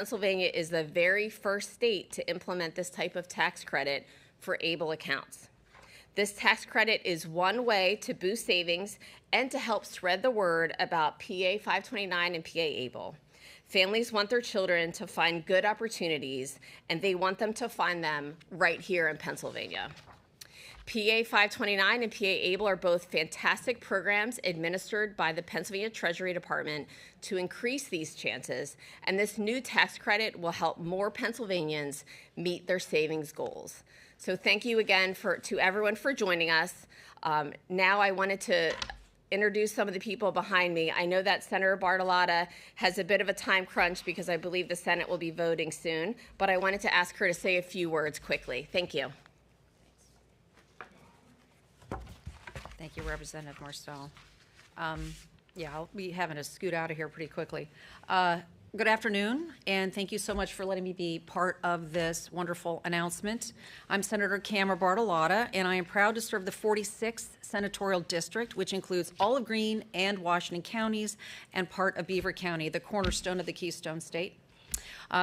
Pennsylvania is the very first state to implement this type of tax credit for ABLE accounts. This tax credit is one way to boost savings and to help spread the word about PA 529 and PA ABLE. Families want their children to find good opportunities, and they want them to find them right here in Pennsylvania. PA 529 and PA ABLE are both fantastic programs administered by the Pennsylvania Treasury Department to increase these chances, and this new tax credit will help more Pennsylvanians meet their savings goals. So thank you again to everyone for joining us. Now I wanted to introduce some of the people behind me. I know that Senator Bartolotta has a bit of a time crunch because I believe the Senate will be voting soon, but I wanted to ask her to say a few words quickly. Thank you. Thank you, Representative Marcel. Yeah, I'll be having to scoot out of here pretty quickly. Good afternoon, and thank you so much for letting me be part of this wonderful announcement. I'm Senator Camera Bartolotta, and I am proud to serve the 46th Senatorial District, which includes all of Greene and Washington counties and part of Beaver County, the cornerstone of the Keystone State.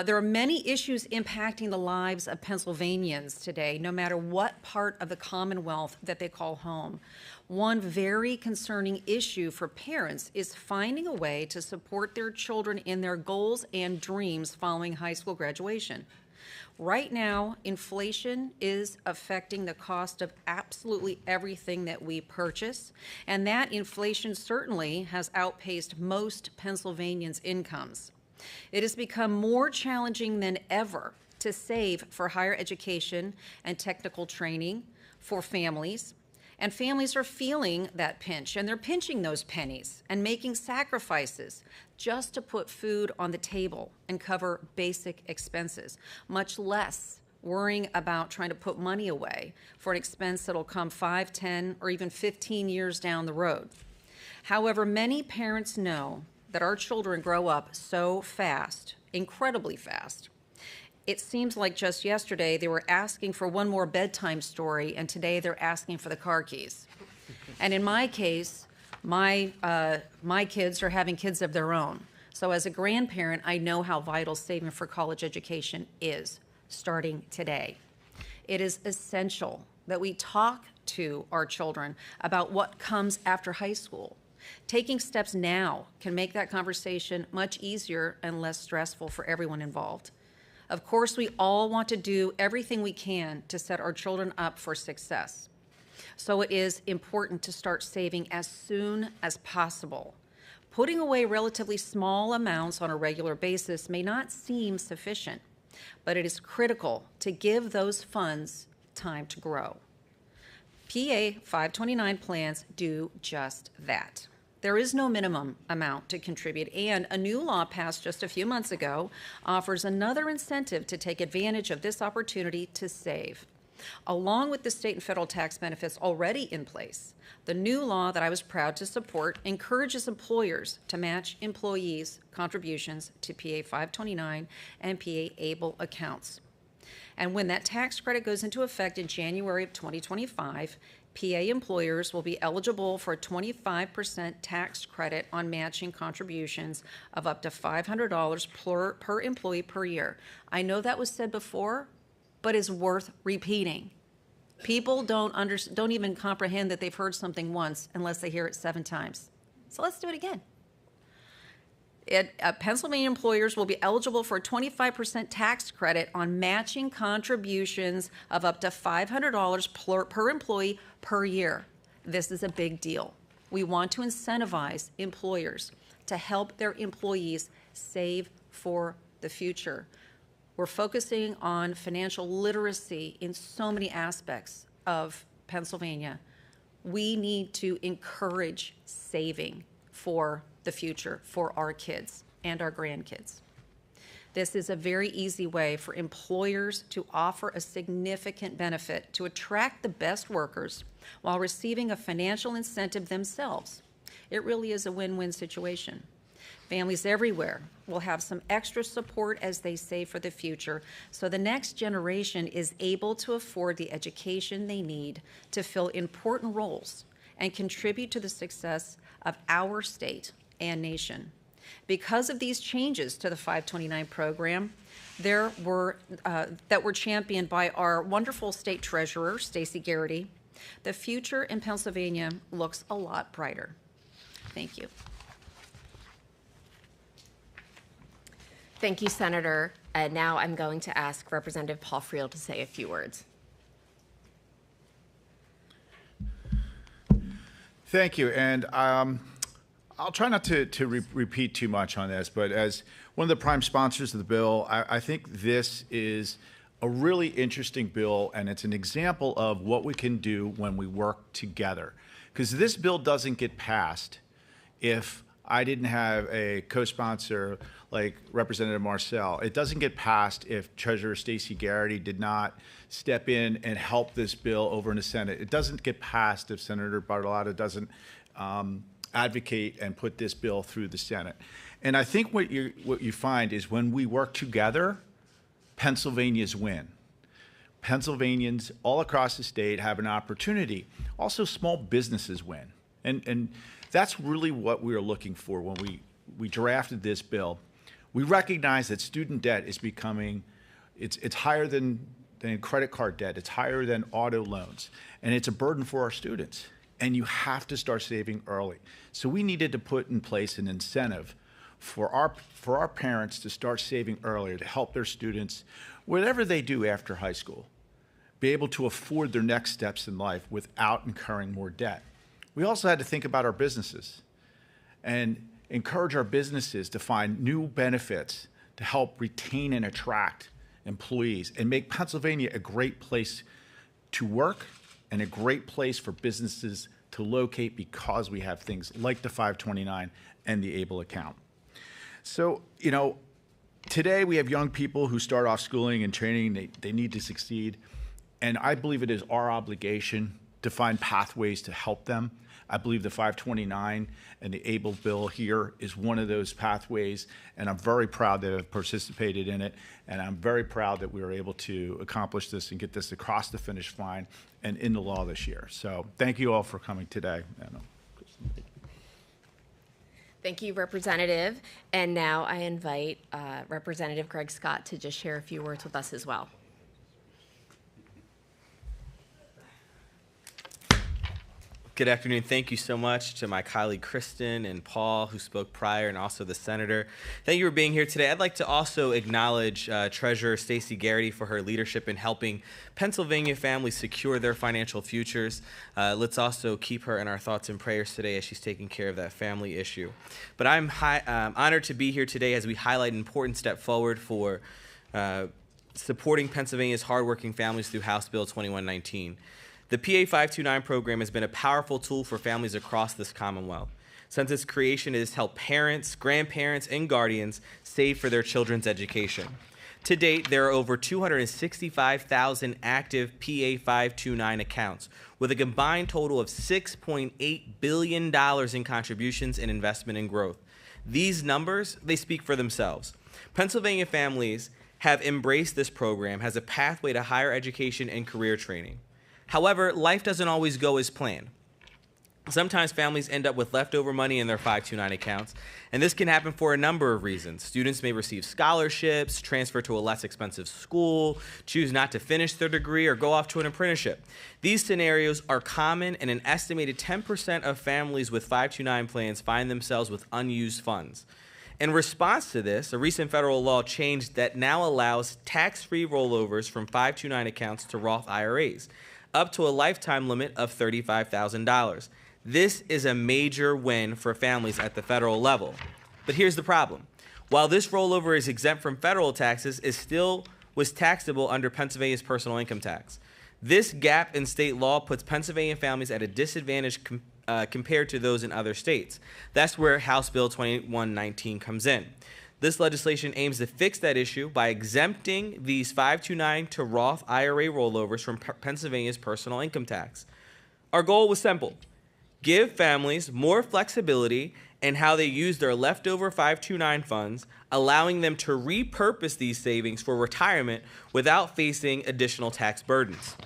There are many issues impacting the lives of Pennsylvanians today, no matter what part of the Commonwealth that they call home. One very concerning issue for parents is finding a way to support their children in their goals and dreams following high school graduation. Right now, inflation is affecting the cost of absolutely everything that we purchase, and that inflation certainly has outpaced most Pennsylvanians' incomes. It has become more challenging than ever to save for higher education and technical training for families. And families are feeling that pinch, and they're pinching those pennies and making sacrifices just to put food on the table and cover basic expenses, much less worrying about trying to put money away for an expense that'll come 5, 10, or even 15 years down the road. However, many parents know that our children grow up so fast, incredibly fast. It seems like just yesterday they were asking for one more bedtime story, and today they're asking for the car keys. And in my case, my kids are having kids of their own. So as a grandparent, I know how vital saving for college education is, starting today. It is essential that we talk to our children about what comes after high school. Taking steps now can make that conversation much easier and less stressful for everyone involved. Of course, we all want to do everything we can to set our children up for success. So it is important to start saving as soon as possible. Putting away relatively small amounts on a regular basis may not seem sufficient, but it is critical to give those funds time to grow. PA 529 plans do just that. There is no minimum amount to contribute, and a new law passed just a few months ago offers another incentive to take advantage of this opportunity to save. Along with the state and federal tax benefits already in place, the new law that I was proud to support encourages employers to match employees' contributions to PA 529 and PA ABLE accounts. And when that tax credit goes into effect in January of 2025, PA employers will be eligible for a 25% tax credit on matching contributions of up to $500 per employee per year. I know that was said before, but is worth repeating. People don't even comprehend that they've heard something once unless they hear it 7 times. So let's do it again. Pennsylvania employers will be eligible for a 25% tax credit on matching contributions of up to $500 per employee per year. This is a big deal. We want to incentivize employers to help their employees save for the future. We're focusing on financial literacy in so many aspects of Pennsylvania. We need to encourage saving for the future for our kids and our grandkids. This is a very easy way for employers to offer a significant benefit to attract the best workers while receiving a financial incentive themselves. It really is a win-win situation. Families everywhere will have some extra support as they save for the future, so the next generation is able to afford the education they need to fill important roles and contribute to the success of our state and nation. Because of these changes to the 529 program, that were championed by our wonderful state treasurer, Stacey Garrity, the future in Pennsylvania looks a lot brighter. Thank you. Thank you, Senator. And now I'm going to ask Representative Paul Friel to say a few words. Thank you. And I'll try not to repeat too much on this, but as one of the prime sponsors of the bill, I think this is a really interesting bill, and it's an example of what we can do when we work together. Because this bill doesn't get passed if I didn't have a co-sponsor like Representative Marcel. It doesn't get passed if Treasurer Stacey Garrity did not step in and help this bill over in the Senate. It doesn't get passed if Senator Bartolotta doesn't advocate and put this bill through the Senate. And I think what you find is when we work together, Pennsylvanians win. Pennsylvanians all across the state have an opportunity. Also, small businesses win. And that's really what we were looking for when we drafted this bill. We recognize that student debt is becoming, it's higher than credit card debt. It's higher than auto loans. And it's a burden for our students. And you have to start saving early. So we needed to put in place an incentive for our parents to start saving earlier to help their students, whatever they do after high school, be able to afford their next steps in life without incurring more debt. We also had to think about our businesses and encourage our businesses to find new benefits to help retain and attract employees and make Pennsylvania a great place to work and a great place for businesses to locate because we have things like the 529 and the ABLE account. So, you know, today we have young people who start off schooling and training, they need to succeed. And I believe it is our obligation to find pathways to help them. I believe the 529 and the ABLE bill here is one of those pathways, and I'm very proud that I've participated in it, and I'm very proud that we were able to accomplish this and get this across the finish line and into law this year. So thank you all for coming today. Thank you, Representative. And now I invite Representative Greg Scott to just share a few words with us as well. Good afternoon. Thank you so much to my colleague Kristen and Paul, who spoke prior, and also the Senator. Thank you for being here today. I'd like to also acknowledge Treasurer Stacey Garrity for her leadership in helping Pennsylvania families secure their financial futures. Let's also keep her in our thoughts and prayers today as she's taking care of that family issue. But I'm honored to be here today as we highlight an important step forward for supporting Pennsylvania's hardworking families through House Bill 2119. The PA 529 program has been a powerful tool for families across this Commonwealth. Since its creation, it has helped parents, grandparents, and guardians save for their children's education. To date, there are over 265,000 active PA 529 accounts, with a combined total of $6.8 billion in contributions and investment and growth. These numbers, they speak for themselves. Pennsylvania families have embraced this program as a pathway to higher education and career training. However, life doesn't always go as planned. Sometimes families end up with leftover money in their 529 accounts, and this can happen for a number of reasons. Students may receive scholarships, transfer to a less expensive school, choose not to finish their degree, or go off to an apprenticeship. These scenarios are common, and an estimated 10% of families with 529 plans find themselves with unused funds. In response to this, a recent federal law changed that now allows tax-free rollovers from 529 accounts to Roth IRAs, up to a lifetime limit of $35,000. This is a major win for families at the federal level. But here's the problem. While this rollover is exempt from federal taxes, it still was taxable under Pennsylvania's personal income tax. This gap in state law puts Pennsylvania families at a disadvantage compared to those in other states. That's where House Bill 2119 comes in. This legislation aims to fix that issue by exempting these 529 to Roth IRA rollovers from Pennsylvania's personal income tax. Our goal was simple: give families more flexibility in how they use their leftover 529 funds, allowing them to repurpose these savings for retirement without facing additional tax burdens.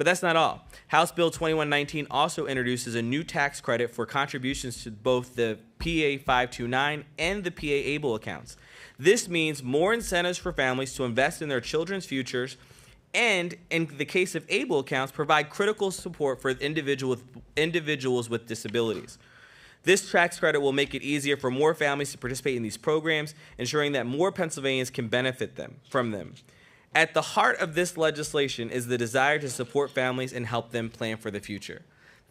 But that's not all. House Bill 2119 also introduces a new tax credit for contributions to both the PA 529 and the PA ABLE accounts. This means more incentives for families to invest in their children's futures and, in the case of ABLE accounts, provide critical support for individuals with disabilities. This tax credit will make it easier for more families to participate in these programs, ensuring that more Pennsylvanians can benefit from them. At the heart of this legislation is the desire to support families and help them plan for the future.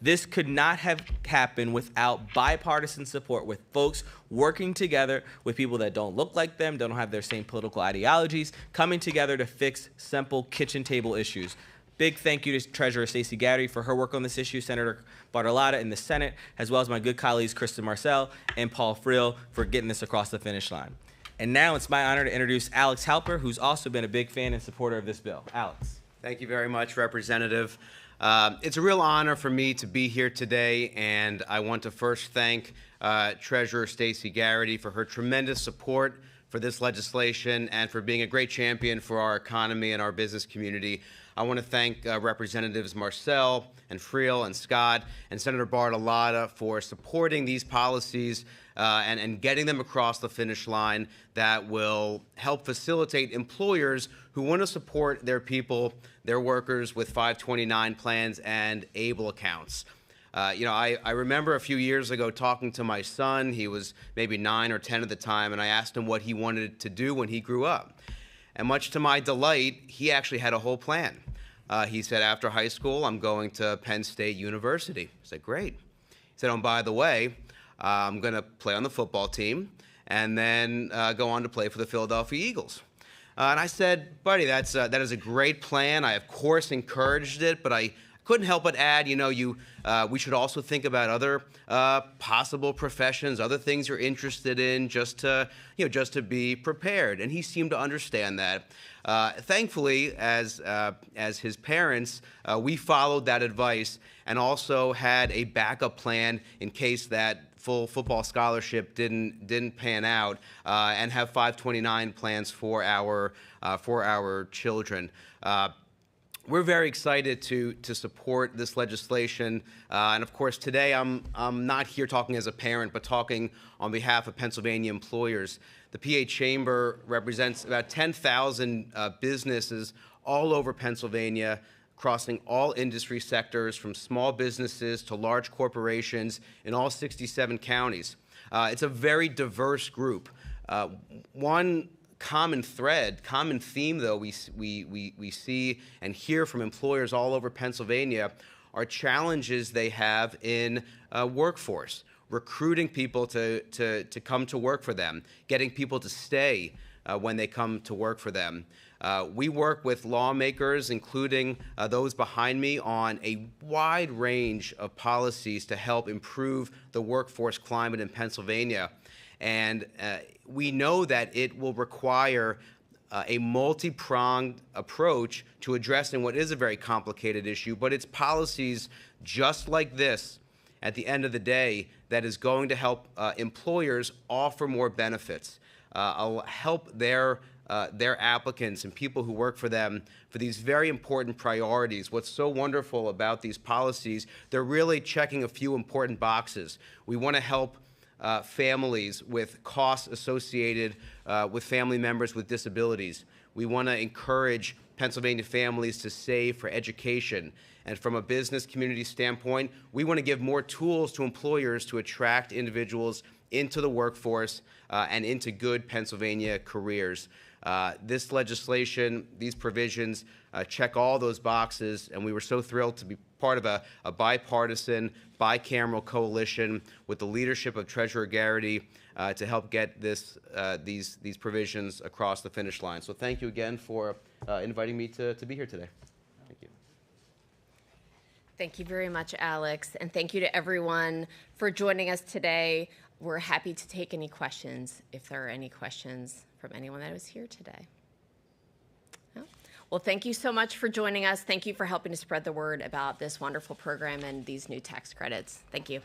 This could not have happened without bipartisan support, with folks working together with people that don't look like them, don't have their same political ideologies, coming together to fix simple kitchen table issues. Big thank you to Treasurer Stacey Garrity for her work on this issue, Senator Bartolotta in the Senate, as well as my good colleagues Kristen Marcel and Paul Friel for getting this across the finish line. And now it's my honor to introduce Alex Halper, who's also been a big fan and supporter of this bill. Alex. Thank you very much, Representative. It's a real honor for me to be here today, and I want to first thank Treasurer Stacey Garrity for her tremendous support for this legislation and for being a great champion for our economy and our business community. I want to thank Representatives Marcel and Friel and Scott and Senator Bartolotta for supporting these policies and getting them across the finish line that will help facilitate employers who want to support their people, their workers with 529 plans and ABLE accounts. I remember a few years ago talking to my son. He was maybe 9 or 10 at the time, and I asked him what he wanted to do when he grew up. And much to my delight, he actually had a whole plan. He said, after high school, I'm going to Penn State University. I said, great. He said, oh, and by the way, I'm going to play on the football team and then go on to play for the Philadelphia Eagles. And I said, buddy, that is a great plan. I, of course, encouraged it, but I couldn't help but add, we should also think about other possible professions, other things you're interested in, just to be prepared. And he seemed to understand that. Thankfully, as his parents, we followed that advice and also had a backup plan in case that full football scholarship didn't pan out, and have 529 plans for our children. We're very excited to support this legislation, and of course today I'm not here talking as a parent, but talking on behalf of Pennsylvania employers. The PA Chamber represents about 10,000 businesses all over Pennsylvania, crossing all industry sectors, from small businesses to large corporations in all 67 counties. It's a very diverse group. One common theme, though, we see and hear from employers all over Pennsylvania are challenges they have in workforce, recruiting people to come to work for them, getting people to stay when they come to work for them. We work with lawmakers, including those behind me, on a wide range of policies to help improve the workforce climate in Pennsylvania. And we know that it will require a multi-pronged approach to addressing what is a very complicated issue, but it's policies just like this, at the end of the day, that is going to help employers offer more benefits, help their applicants and people who work for them for these very important priorities. What's so wonderful about these policies, they're really checking a few important boxes. We want to help families with costs associated with family members with disabilities. We want to encourage Pennsylvania families to save for education. And from a business community standpoint, we want to give more tools to employers to attract individuals into the workforce and into good Pennsylvania careers. This legislation, these provisions, check all those boxes, and we were so thrilled to be part of a bipartisan, bicameral coalition with the leadership of Treasurer Garrity to help get these provisions across the finish line. So thank you again for inviting me to be here today. Thank you. Thank you very much, Alex, and thank you to everyone for joining us today. We're happy to take any questions, if there are any questions from anyone that was here today. No? Well, thank you so much for joining us. Thank you for helping to spread the word about this wonderful program and these new tax credits. Thank you.